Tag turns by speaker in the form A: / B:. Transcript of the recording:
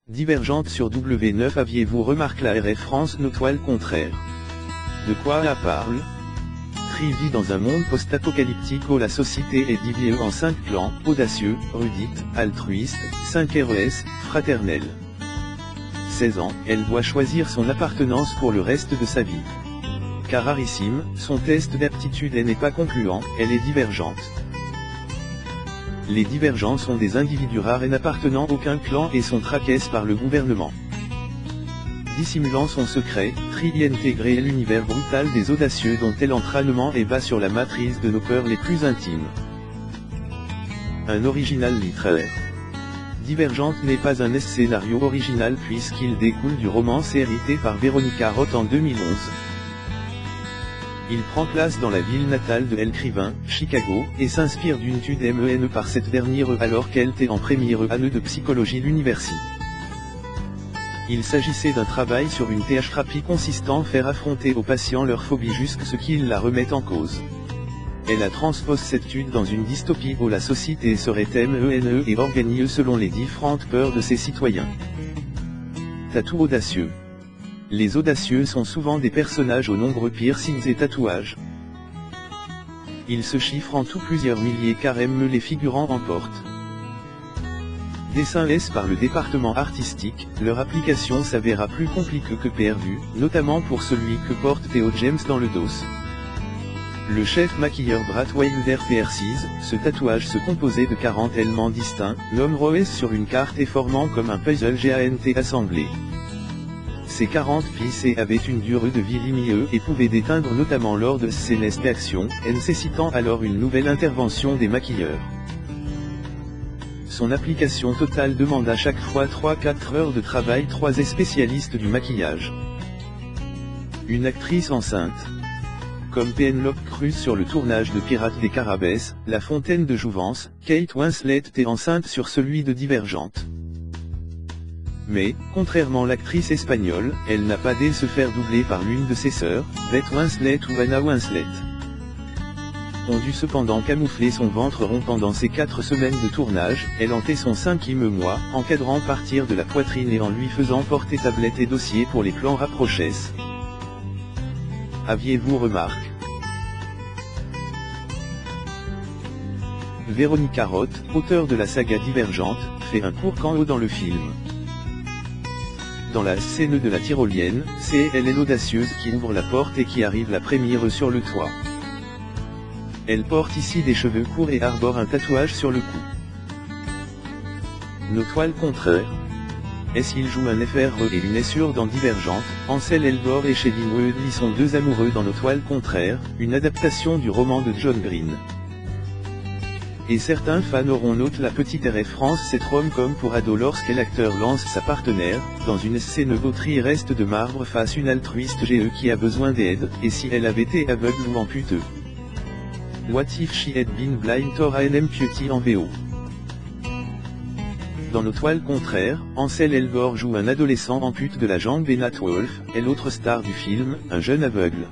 A: Divergente sur W9. Aviez-vous remarqué la RF France nos toiles contraires? De quoi elle parle? Tri vit dans un monde post-apocalyptique où la société est divisée en 5 clans: audacieux, rudite, altruiste, 5 RES, fraternel. 16 ans, elle doit choisir son appartenance pour le reste de sa vie. Car rarissime, son test d'aptitude n'est pas concluant, elle est divergente. Les divergents sont des individus rares et n'appartenant à aucun clan et sont traqués par le gouvernement. Dissimulant son secret, Tri y intégrer l'univers brutal des audacieux dont l'entraînement est bas sur la matrice de nos peurs les plus intimes. Un original littéraire. Divergente n'est pas un scénario original puisqu'il découle du roman hérité par Véronica Roth en 2011. Il prend place dans la ville natale de l'écrivain, Chicago, et s'inspire d'une étude MENE par cette dernière alors qu'elle était en première année de psychologie à l'université. Il s'agissait d'un travail sur une thérapie consistant à faire affronter aux patients leurs phobies jusqu'à ce qu'ils la remettent en cause. Elle a transposé cette étude dans une dystopie où la société serait MENE et organisée selon les différentes peurs de ses citoyens. Tatou audacieux. Les audacieux sont souvent des personnages aux nombreux piercings et tatouages. Ils se chiffrent en tout plusieurs milliers car les figurants en portent. Dessin S par le département artistique, leur application s'avéra plus compliquée que prévu, notamment pour celui que porte Theo James dans le dos. Le chef maquilleur Brad Wilder précise, ce tatouage se composait de 40 éléments distincts, l'homme Roes sur une carte et formant comme un puzzle géant assemblé. Ces 40 pièces avaient une durée de vie limitée et pouvaient déteindre notamment lors de scènes d'action, nécessitant alors une nouvelle intervention des maquilleurs. Son application totale demande à chaque fois 3-4 heures de travail. 3 spécialistes du maquillage. Une actrice enceinte. Comme Penelope Cruz sur le tournage de Pirates des Caraïbes, La Fontaine de Jouvence, Kate Winslet était enceinte sur celui de Divergente. Mais, contrairement à l'actrice espagnole, elle n'a pas dû se faire doubler par l'une de ses sœurs, Beth Winslet ou Anna Winslet. On dut cependant camoufler son ventre rond pendant ces 4 semaines de tournage, elle entait son 5e mois, encadrant partir de la poitrine et en lui faisant porter tablette et dossier pour les plans rapprochés. Aviez-vous remarqué? Véronica Roth, auteure de la saga Divergente, fait un court cameo dans le film. Dans la scène de la tyrolienne, c'est elle l'audacieuse qui ouvre la porte et qui arrive la première sur le toit. Elle porte ici des cheveux courts et arbore un tatouage sur le cou. Nos toiles contraires. Est-ce qu'il joue un FRE et une essure dans Divergente? Ansel Elgort et Shailene Woodley sont 2 amoureux dans Nos toiles contraires, une adaptation du roman de John Green. Et certains fans auront noté la petite référence cette rom-com pour ado lorsque l'acteur lance sa partenaire, dans une scène gauterie reste de marbre face une altruiste GE qui a besoin d'aide, et si elle avait été aveugle ou amputeux. What if she had been blind or an amputee en VO. Dans Nos toiles contraires, Ansel Elgort joue un adolescent ampute de la jambe et Nat Wolff est l'autre star du film, un jeune aveugle.